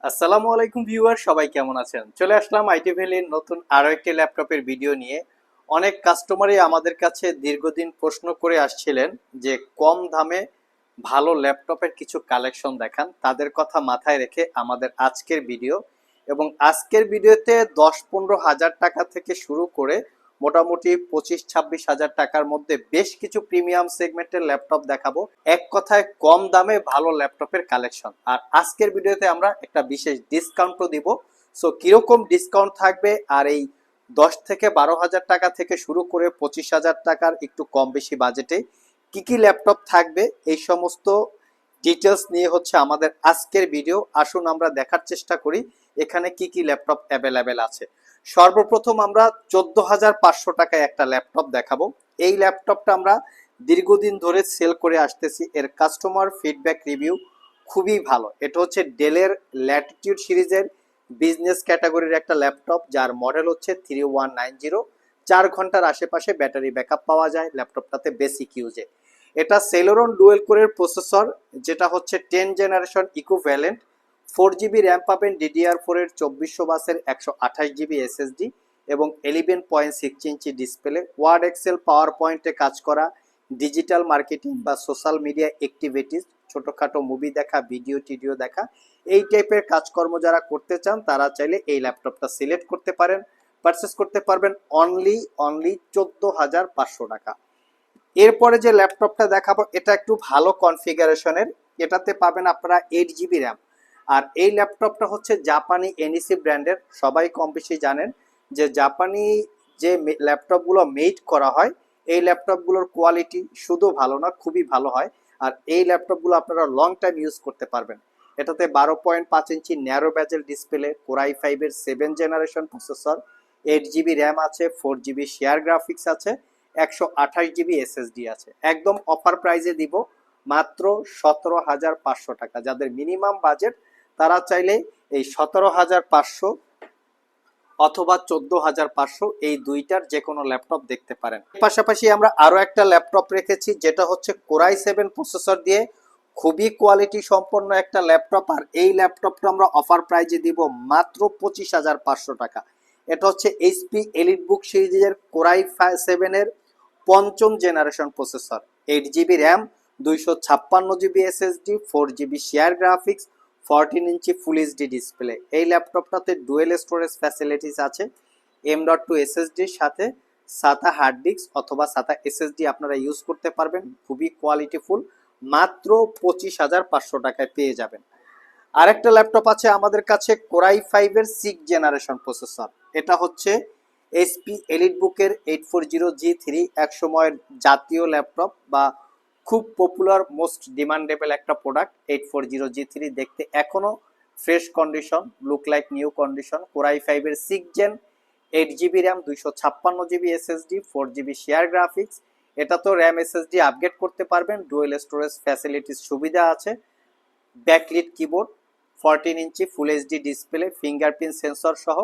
আসসালামু আলাইকুম ভিউয়ার, সবাই কেমন আছেন? চলে আসলাম আইটি ভ্যালির নতুন আরো একটি ল্যাপটপের ভিডিও নিয়ে। অনেক কাস্টমারই আমাদের কাছে দীর্ঘদিন প্রশ্ন করে আসছিলেন যে কম দামে ভালো ল্যাপটপের কিছু কালেকশন দেখান। তাদের কথা মাথায় রেখে আমাদের আজকের ভিডিও। এবং আজকের ভিডিওতে ১০-১৫ হাজার টাকা থেকে শুরু করে মোটামুটি ২৫-২৬ হাজার টাকার মধ্যে বেশ কিছু প্রিমিয়াম সেগমেন্টের ল্যাপটপ দেখাবো। এক কথায় কম দামে ভালো ল্যাপটপের কালেকশন। আর আজকের ভিডিওতে আমরা একটা বিশেষ ডিসকাউন্টও দিব। সো কিরকম ডিসকাউন্ট থাকবে আর এই ১০ থেকে ১২ হাজার টাকা থেকে শুরু করে ২৫ হাজার টাকার একটু কম বেশি বাজেটে কি কি ল্যাপটপ থাকবে, এই সমস্ত ডিটেলস নিয়ে হচ্ছে আমাদের আজকের ভিডিও। আসুন আমরা দেখার চেষ্টা করি এখানে কি কি ল্যাপটপ অ্যাভেলেবেল আছে। সর্বপ্রথম আমরা ১৪,৫০০ টাকায় একটা ল্যাপটপ দেখাবো। এই ল্যাপটপটা আমরা দীর্ঘদিন ধরে সেল করে আসতেছি, এর কাস্টমার ফিডব্যাক রিভিউ খুবই ভালো। এটা হচ্ছে ডেলের ল্যাটিটিউড সিরিজের বিজনেস ক্যাটাগরির একটা ল্যাপটপ, যার মডেল হচ্ছে 3190। 4 ঘন্টার আশেপাশে ব্যাটারি ব্যাকআপ পাওয়া যায় ল্যাপটপটাতে বেসিক ইউজে। এটা সেলোরন ডুয়েল কোরের প্রসেসর, যেটা হচ্ছে 10 জেনারেশন ইকুইভ্যালেন্ট। 4 জিবি র্যাম পাবেন DDR4 এর 2400 বাসের 128 জিবি এসএসডি এবং 11.6 ইঞ্চি ডিসপ্লে। ওয়ার্ড এক্সেল পাওয়ার পয়েন্টে কাজ করা, ডিজিটাল মার্কেটিং বা সোশ্যাল মিডিয়া অ্যাক্টিভিটিস, ছোটোখাটো মুভি দেখা, ভিডিও টিডিও দেখা, এই টাইপের কাজকর্ম যারা করতে চান তারা চাইলে এই ল্যাপটপটা সিলেক্ট করতে পারেন। পারচেস করতে পারবেন অনলি 14,500 টাকা। এরপরে যে ল্যাপটপটা দেখাবো এটা একটু ভালো কনফিগারেশনের। এটাতে পাবেন আপনারা 8 জিবি র্যাম। আর এই ল্যাপটপটা হচ্ছে জাপানি এনইসি ব্র্যান্ডের। সবাই কম বেশি জানেন যে জাপানি যে ল্যাপটপগুলো মেড করা হয়, এই ল্যাপটপগুলোর কোয়ালিটি শুধু ভালো না, খুবই ভালো হয়। আর এই ল্যাপটপগুলো আপনারা লং টাইম ইউজ করতে পারবেন। এটাতে 12.5 inch narrow bezel display, core i 5-এর 7 জেনারেশন প্রসেসর, 8 জিবি র্যাম আছে, 4 জিবি শেয়ার গ্রাফিক্স আছে, 128 জিবি এসএসডি আছে। একদম অফার প্রাইজে দিব মাত্র 17,500 টাকা। যাদের মিনিমাম বাজেট তারা চাইলে এই 17,500 অথবা 14,500 এই দুইটার যে কোনো ল্যাপটপ দেখতে পারেন। পাশাপাশি আমরা আরো একটা ল্যাপটপ রেখেছি, যেটা হচ্ছে কোরাই 7 প্রসেসর দিয়ে খুবই কোয়ালিটি সম্পন্ন একটা ল্যাপটপ। আর এই ল্যাপটপটা আমরা অফার প্রাইজে দিব মাত্র 25,500 টাকা। এটা হচ্ছে এইচপি এলিটবুক সিরিজের কোরাই 7-এর 5ম generation processor, 8 GB RAM, 256 GB SSD, 4 GB share graphics, 14 inch full HD display. এই ল্যাপটপটাতে ডুয়েল স্টোরেজ ফ্যাসিলিটিস আছে। M.2 এসএসডির সাথে সাতা হার্ড ডিস্ক অথবা সাতা এসএসডি আপনারা ইউজ করতে পারবেন। খুবই কোয়ালিটিফুল, মাত্র 25,500 টাকায় পেয়ে যাবেন। আরেকটা ল্যাপটপ আছে আমাদের কাছে কোরাই 5-এর 6 জেনারেশন প্রসেসর। এটা হচ্ছে এইচপি এলিটবুকের 840G3, এক সময়ের জাতীয় ল্যাপটপ বা খুব পপুলার মোস্ট ডিমান্ডেবল একটা প্রোডাক্ট। 840G3 দেখতে এখনো fresh condition, look like new condition. Core i 5-এর 6 gen, 8 GB RAM, 256 GB SSD, 4 GB share graphics. এটা তো র্যাম এসএসডি আপগ্রেড করতে পারবেন, ডুয়েল স্টোরেজ ফ্যাসিলিটিস সুবিধা আছে, backlit keyboard, 14 inch full HD display, fingerprint sensor সহ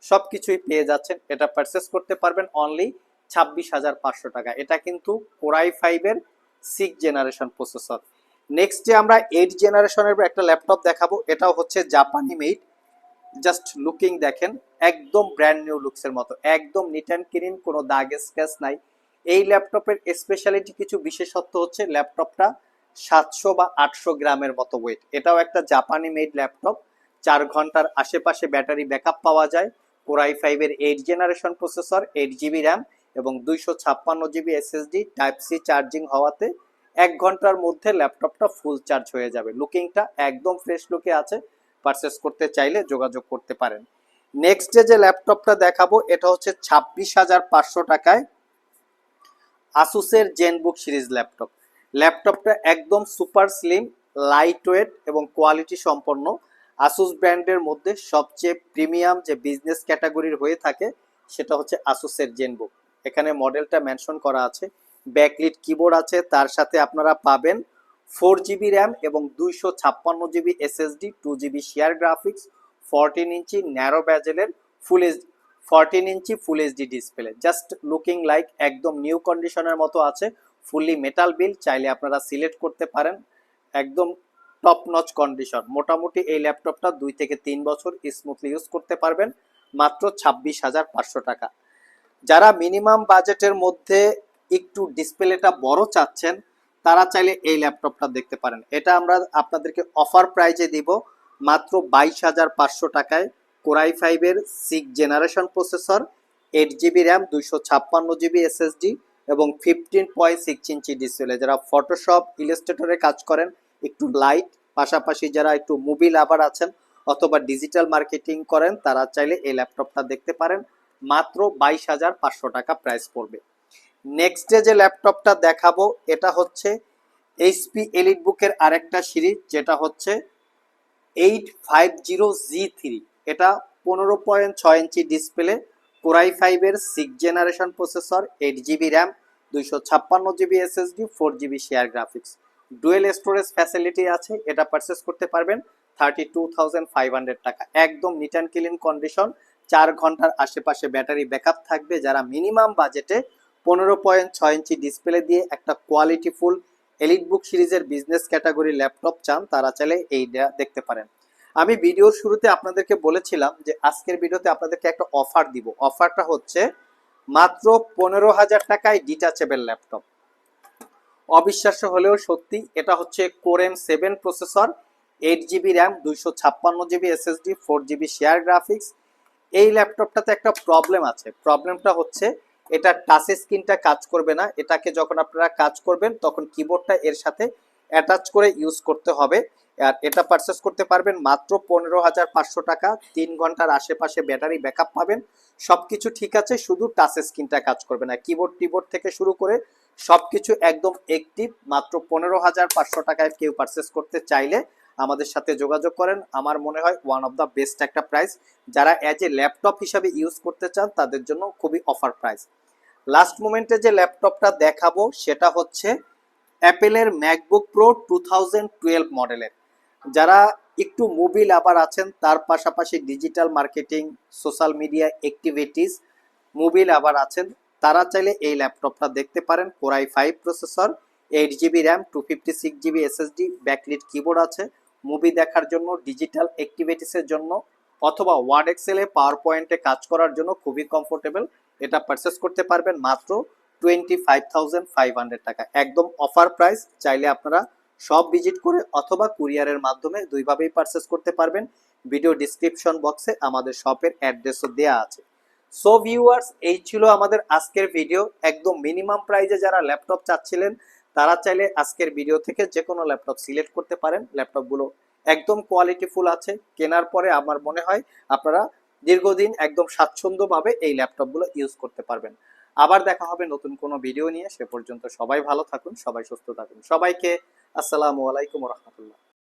সবকিছুই পেয়ে যাচ্ছেন। এটা পারচেস করতে পারবেন অনলি 26,500 টাকা। এটা কিন্তু কোরাই 5-এর 6 জেনারেশন প্রসেসর। নেক্সট যে আমরা 8 জেনারেশনের একটা ল্যাপটপ দেখাবো, এটাও হচ্ছে জাপানি মেড। জাস্ট লুকিং দেখেন, একদম ব্র্যান্ড নিউ লুকসের মতো, একদম নিট অ্যান্ড ক্লিন, কোনো দাগ স্ক্র্যাচ নাই। এই ল্যাপটপের স্পেশালিটি কিছু বিশেষত্ব হচ্ছে ল্যাপটপটা 700 বা 800 গ্রামের মতো ওয়েট। এটাও একটা জাপানি মেড ল্যাপটপ। 4 ঘন্টার আশেপাশে ব্যাটারি ব্যাকআপ পাওয়া যায়। কোরাই 5-এর 8 জেনারেশন প্রসেসর, 8 জিবি র্যাম এবং 256 GB SSD, type C charging হওয়াতে 1 ঘন্টার মধ্যে ল্যাপটপটা ফুল চার্জ হয়ে যাবে। লুকিংটা একদম ফ্রেশ লুকে আছে। পারচেস করতে চাইলে যোগাযোগ করতে পারেন। নেক্সট যে ল্যাপটপটা দেখাবো এটা হচ্ছে 26,500 টাকায় আসুসের জেনবুক সিরিজ ল্যাপটপ। ল্যাপটপটা একদম সুপার স্লিম, লাইট ওয়েট এবং কোয়ালিটি সম্পন্ন। আসুস ব্র্যান্ডের মধ্যে সবচেয়ে প্রিমিয়াম যে বিজনেস ক্যাটাগরির হয়ে থাকে সেটা হচ্ছে আসুসের জেনবুক। এখানে মডেলটা মেনশন করা আছে। ব্যাকলিট কিবোর্ড আছে, তার সাথে আপনারা পাবেন 4 জিবি র্যাম এবং 256 GB SSD, 2 GB share graphics, 14 inch narrow ব্যাজেলের full 14 inch full HD display. Just looking like একদম নিউ কন্ডিশনের মতো আছে। ফুললি মেটাল বিল্ড, চাইলে আপনারা সিলেক্ট করতে পারেন। একদম টপ নচ কন্ডিশন। মোটামুটি এই ল্যাপটপটা 2 থেকে 3 বছর স্মুথলি ইউজ করতে পারবেন মাত্র 26,500 টাকা। যারা মিনিমাম বাজেটের মধ্যে একটু ডিসপ্লেটা বড় চাচ্ছেন তারা চাইলে এই ল্যাপটপটা দেখতে পারেন। এটা আমরা আপনাদেরকে অফার প্রাইজে দিব মাত্র 22,500 টাকায়। কোরাই 5-এর 6 generation processor, 8 GB RAM, 256 GB SSD এবং 15.6 ইঞ্চি ডিসপ্লে। যারা ফটোশপ ইলাস্ট্রেটরে কাজ করেন, একটু লাইট, পাশাপাশি যারা একটু মুভি লাভার আছেন অথবা ডিজিটাল মার্কেটিং করেন তারা চাইলে এই ল্যাপটপটা দেখতে পারেন। মাত্র 22,500 টাকা প্রাইস পড়বে। নেক্সট যে ল্যাপটপটা দেখাবো এটা হচ্ছে এইচপি এলিটবুকের আরেকটা সিরিজ, যেটা হচ্ছে 850G3। এটা 15.6 ইঞ্চি ডিসপ্লে, কোরাই 5-এর 6 generation processor, 8 GB RAM, 256 GB SSD, 4 GB share graphics, dual storage facility আছে। এটা পারচেস করতে পারবেন 32,500 টাকা। একদম নিট অ্যান্ড ক্লিন কন্ডিশন, 4 ঘন্টার আশেপাশে ব্যাটারি ব্যাকআপ থাকবে। যারা মিনিমাম বাজেটে 15.6 ইঞ্চি ডিসপ্লে দিয়ে একটা কোয়ালিটিফুল এলিটবুক সিরিজের বিজনেস ক্যাটাগরি ল্যাপটপ চান তারা চাইলে এইটা দেখতে পারেন। আমি ভিডিওর শুরুতে আপনাদেরকে বলেছিলাম যে আজকের ভিডিওতে আপনাদেরকে একটা অফার দিব। অফারটা হচ্ছে মাত্র 15,000 টাকায় ডিটাচেবল ল্যাপটপ। অবিশ্বাস্য হলেও সত্যি, এটা হচ্ছে core M7 processor, 8 GB RAM, 256 GB SSD, 4 GB share graphics. এই ল্যাপটপটাতে একটা প্রবলেম আছে। প্রবলেমটা হচ্ছে এটা টাচ স্ক্রিনটা কাজ করবে না। এটাকে যখন আপনারা কাজ করবেন তখন কিবোর্ডটা এর সাথে অ্যাটাচ করে ইউজ করতে হবে। আর এটা পারচেস করতে পারবেন মাত্র 15,500 টাকা। 3 ঘন্টার আশেপাশে ব্যাটারি ব্যাকআপ পাবেন। সবকিছু ঠিক আছে, শুধু টাচ স্ক্রিনটা কাজ করবে না। কিবোর্ড টিবোর্ড থেকে শুরু করে সবকিছু একদম অ্যাক্টিভ। মাত্র 15,500 টাকায় কেউ পারচেস করতে চাইলে আমাদের সাথে যোগাযোগ করেন। আমার মনে হয় ওয়ান অফ দ্য বেস্ট একটা প্রাইস। যারা অ্যাজ এ ল্যাপটপ হিসাবে ইউজ করতে চান তাদের জন্য খুবই অফার প্রাইস। লাস্ট মোমেন্টে যে ল্যাপটপটা দেখাবো সেটা হচ্ছে অ্যাপেলের ম্যাকবুক প্রো 2012 মডেলের। যারা একটু মুভি লাভার আছেন, তার পাশাপাশি digital marketing, social media activities movie lover আছেন, তারা চাইলে এই ল্যাপটপটা দেখতে পারেন। Core i 5 processor, 8 GB RAM, 256 GB SSD, backlit keyboard আছে। মুভি দেখার জন্য, ডিজিটাল অ্যাক্টিভিটিসের জন্য অথবা ওয়ার্ড এক্সেলে পাওয়ার পয়েন্টে কাজ করার জন্য খুবই কমফোর্টেবল। এটা পারচেস করতে পারবেন মাত্র 25,500 টাকা। একদম অফার প্রাইস। চাইলে আপনারা সব ভিজিট করে অথবা কুরিয়ারের মাধ্যমে দুইভাবেই পারচেস করতে পারবেন। ভিডিও ডিসক্রিপশন বক্সে আমাদের শপের অ্যাড্রেসও দেওয়া আছে। সো ভিউয়ার্স, এই ছিল আমাদের আজকের ভিডিও। একদম মিনিমাম প্রাইসে যারা ল্যাপটপ চাচ্ছিলেন তারা চাইলে আজকের ভিডিও থেকে যে কোনো ল্যাপটপ সিলেক্ট করতে পারেন। ল্যাপটপগুলো একদম কোয়ালিটিফুল আছে। কেনার পরে আমার মনে হয় আপনারা দীর্ঘদিন একদম স্বাচ্ছন্দ্যভাবে এই ল্যাপটপগুলো ইউজ করতে পারবেন। আবার দেখা হবে নতুন কোনো ভিডিও নিয়ে। সে পর্যন্ত সবাই ভালো থাকুন, সবাই সুস্থ থাকুন। সবাইকে আসসালামু আলাইকুম রহমতুল্লাহ।